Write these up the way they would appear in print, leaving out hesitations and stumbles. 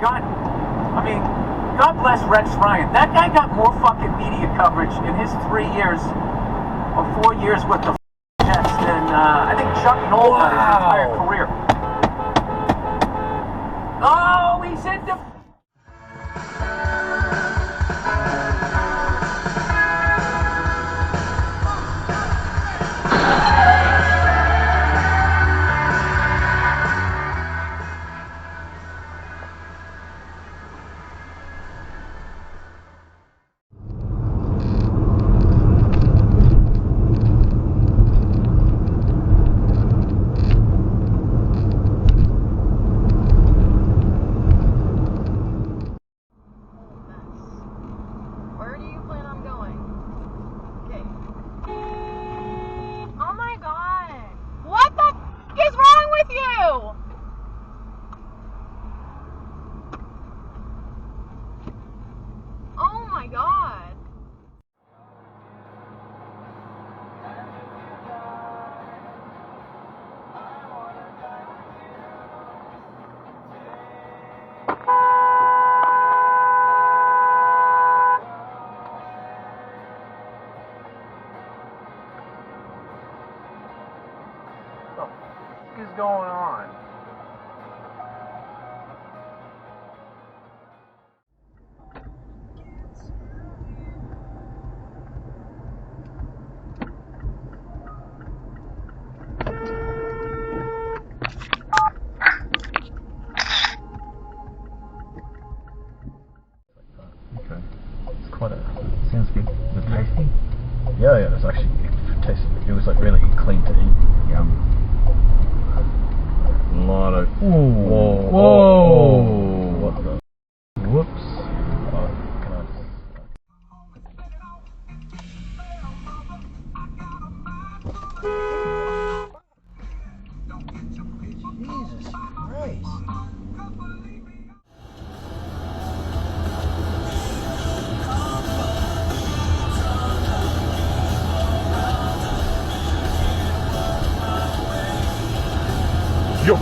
got, I mean, God bless Rex Ryan. That guy got more fucking media coverage in his 3 years or 4 years with the Jets than I think Chuck Noll had his entire career. Oh, he's in the... What is going on? Okay. It's quite a... sounds good. Is it tasty? Yeah, it's actually... it was like really clean to eat. Yum. A lot of... Whoa! Whoa! What the... Whoops. Oh, can I just... Jesus Christ. Yo!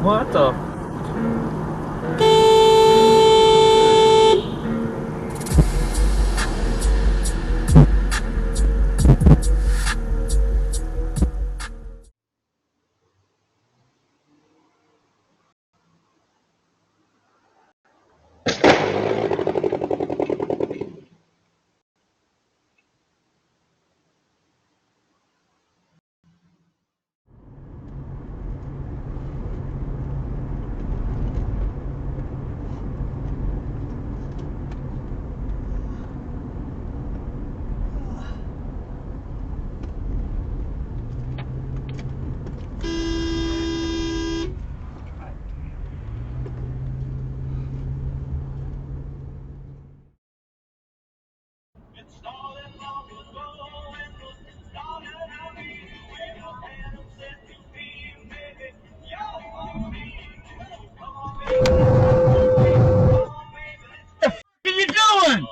What the? What are you doing?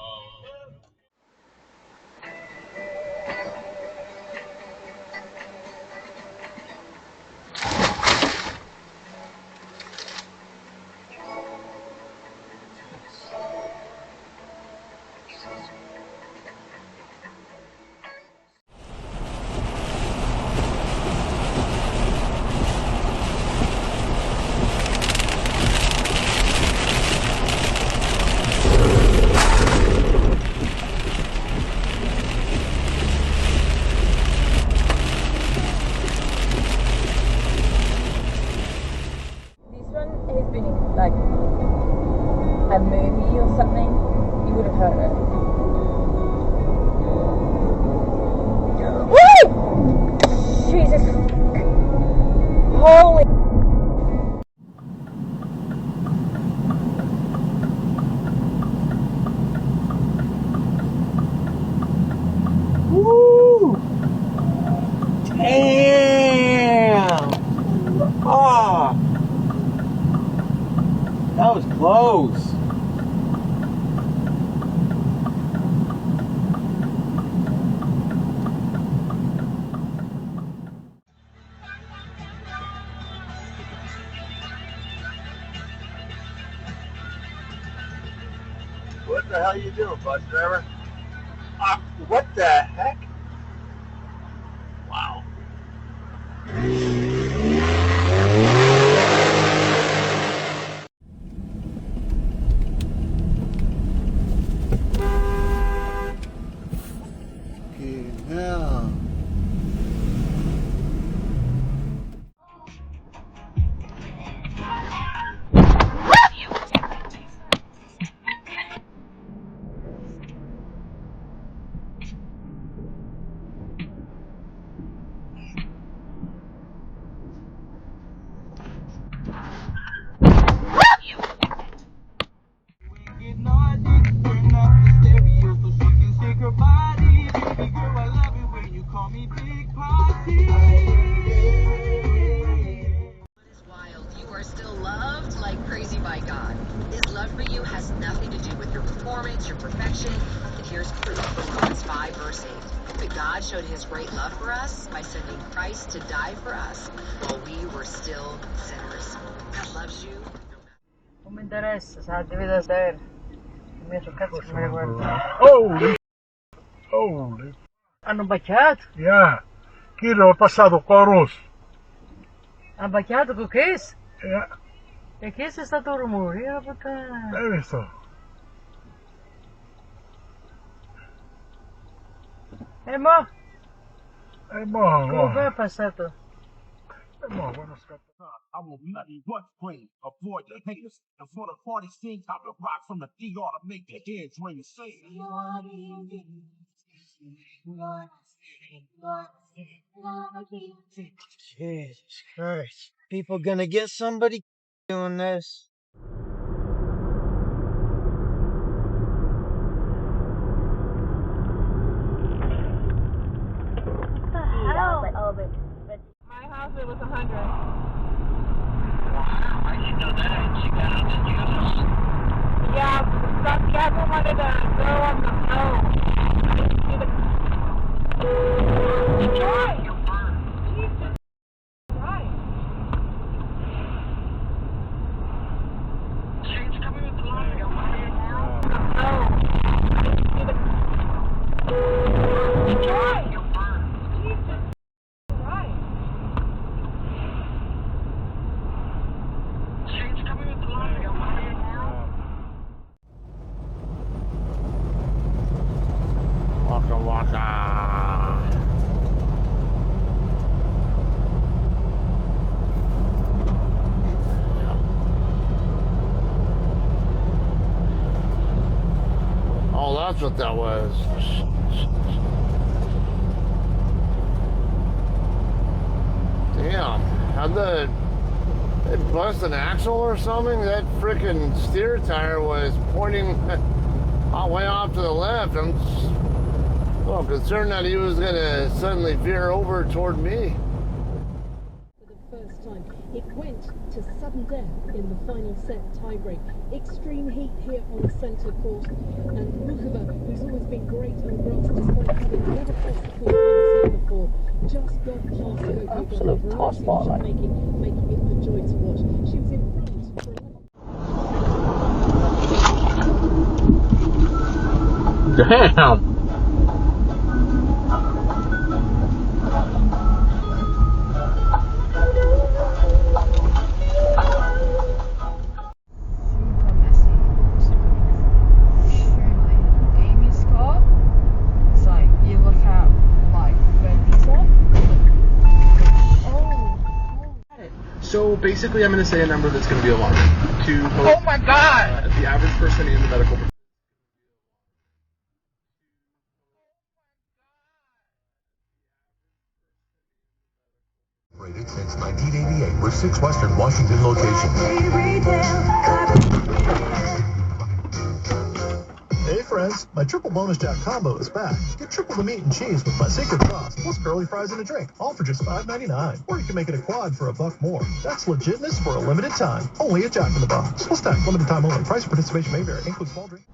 Has been in like a movie or something, you would have heard it. Woo! Jesus. Holy. That was close. What the hell you doing, bus driver? What the heck? Wow. Yeah. You are still loved like crazy by God. His love for you has nothing to do with your performance, your perfection. And here's proof from Romans 5, verse 8. That God showed his great love for us by sending Christ to die for us while we were still sinners. God loves you. No me interesa, o sea, ¿qué vida hacer? Me tocaste que me recuerdo. Holy. Holy. Ano baciado? Yeah. Kilo passado chorus. Ano baciado com o que é isso? Yeah. É que isso está todo morrendo, puta. É isso. É bom. É bom. Como vai passar tu? É bom, vamos ficar. I will bloody what green, avoid the haters, and for the party scene, top the rock from the DR to make the heads ring and sing. Jesus Christ. People gonna get somebody doing this. My house, it was 100. Wow, I didn't know that. She got out the news. Yeah, some Kevin wanted to go on the snow. I didn't see the... Joy! Jesus Christ. Shane's coming with the line. I'll buy you tomorrow. I didn't see the... Joy! Jesus Christ. Shane's coming with the line. I'll buy you tomorrow. Waka waka. Oh, that's what that was. Damn. How'd it bust an axle or something? That frickin' steer tire was pointing way off to the left. I'm well concerned that he was gonna suddenly veer over toward me. For the first time, it went to sudden death in the final set tiebreak. Extreme heat here on the centre court, and Ruchova, who's always been great on grass despite having never crossed the quarterfinals here before, just got past Coco. Absolute toss ball, like. making it a joy to watch. She was in front for a Damn! So basically, I'm going to say a number that's going to be alarming to both, Oh my God! The average person and the medical professional. Operated since 1988 with 6 Western Washington locations. Hey friends, my triple bonus jack combo is back. Get triple the meat and cheese with my secret sauce. plus curly fries and a drink, all for just $5.99. Or you can make it a quad for $1 more. That's legitness for a limited time. Only at Jack in the Box. Plus tax, limited time only. Price and participation may vary. Includes small drink.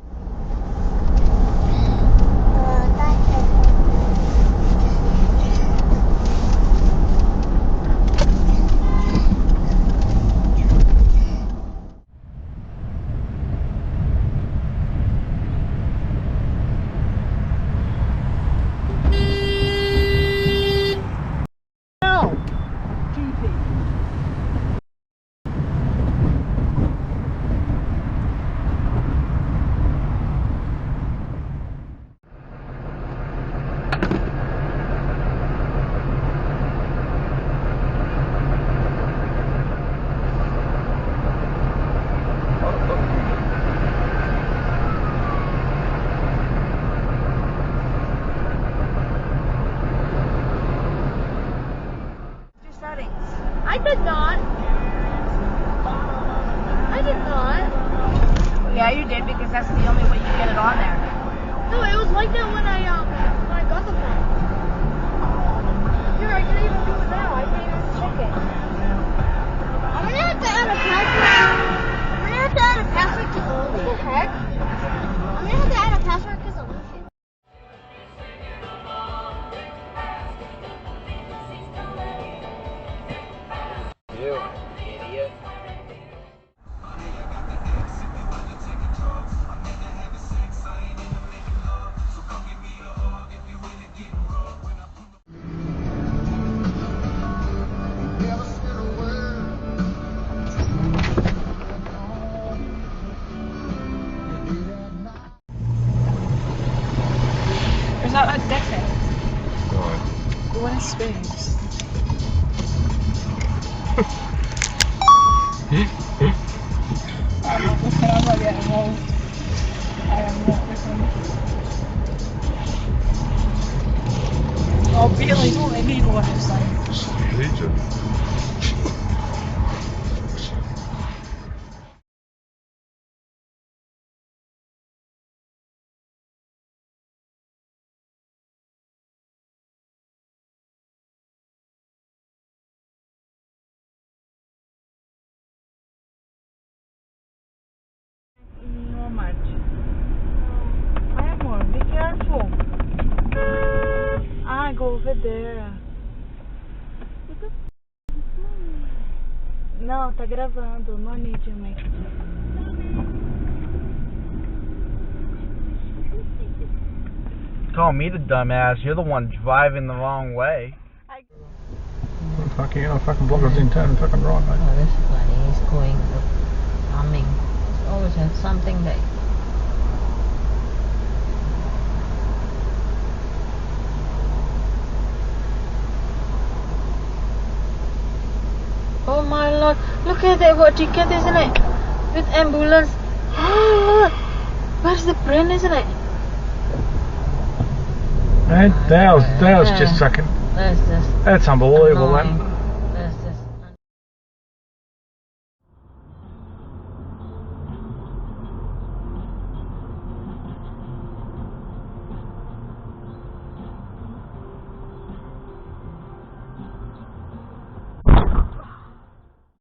I did not. I did not. Yeah, you did because that's the only way you get it on there. No, it was like that when I got the phone. Here, I can even do it now. I can't even check it. I'm gonna have to add a password. I'm gonna have to add a password to the what the heck? I'm gonna have to add a password because of Lucian. You idiot. Is that a decade? What is space? I'm not getting involved. I am not listening. Oh, Billy, don't let me go on this thing. Legion. No much. Amor, be careful. Ah, go over there. Não, tá gravando. No need to make it. Call me the dumbass. You're the one driving the wrong way. Fucking blockers in town and fucking right, mate. Oh, this is funny. He's going humming. He's always has something that. Oh my lord! Look at that hot ticket, isn't it? With ambulance. Oh lord! Where's the brand, isn't it? That was just fucking. That's unbelievable, man.